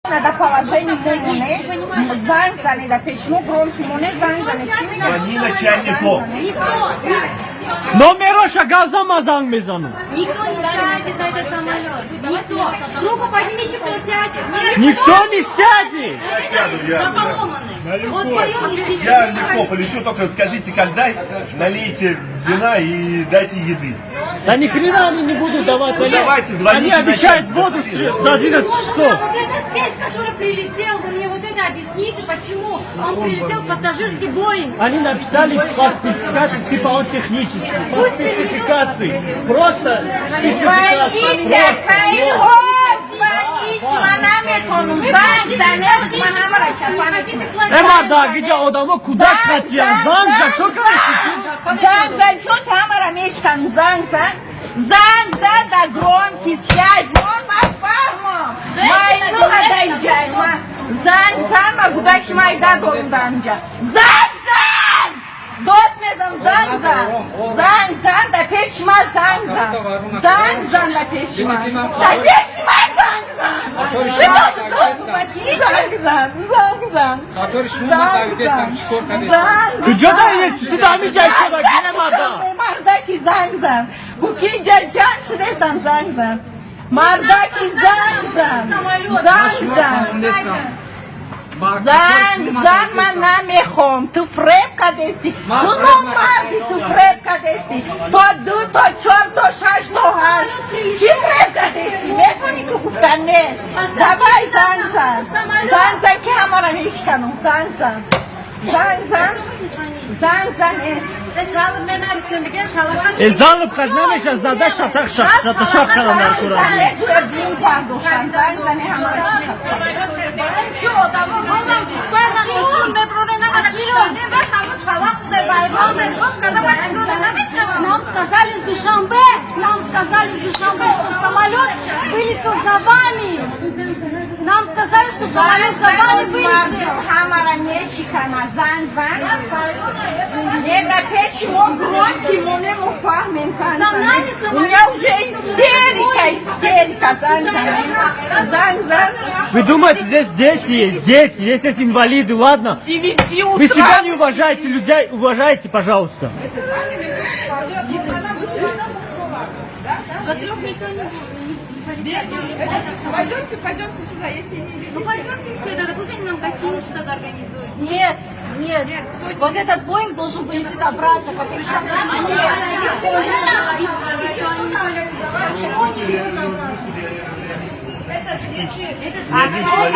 Надо положение мумуне, занзали, да почему громкий муне занзали? Звони начальнику. Номера шагал мазан мезану. Никто не сядет на этот самолет. Никто. Руку поднимите, кто сядет. Никто не сядет. Я сяду, Да поломаны. Вот поем не сидите. Я легко полечу, только скажите, когда налейте вина и дайте еды. Да ни хрена они не будут давать. Ну, давайте, звоните. Они обещают воду за 11 часов. Вот этот сесть, который прилетел, вы мне вот это объясните, почему он прилетел в пассажирский Боинг. Они написали по спецификации, типа он технический. По спецификации. Просто Звоните, Хайрон, звоните, манамет он, занзали, Эмада, где одама куда хотел? Занза, что говоришь? Занзали, кто тамара мечкан, занза, да громкий связь, он махфармо, майну гадайджайма, занза, магудaki майда дорузамджа, занзан! Дотмезам занзан, да пешма занзан да пешма занзан. Ты что да есть? Ты да ми джай сюда, где мада? Мардаки занзан, буки джаджан шрезан занзан, мардаки занзан. Занзан man namehom, tu frepka desi, tu nu mardi, tu frepka desi, to du, to chor, to shash, to hash, ce frepka desi, mekoni tu guftanes, davai zanzan, ki hamara mishkanu, zanzan, Ezalıb kadnameşa zada şatak şapkalanlar şurada. Нам сказали с Душанбе, что самолет вылетел за вами. Нам сказали, что самолет за вами вылетел. Почему громкий муне муфахмен занзан? У меня уже истерика занзан. Вы думаете, здесь дети есть, здесь есть инвалиды, ладно? Вы себя не уважаете, людей уважайте, пожалуйста. Пойдемте сюда, если не видите. Ну пойдемте все, да пусть они нам гостиницу тогда организуют. Нет. Вот этот Боинг должен вылететь обратно, который сейчас Ни один человек.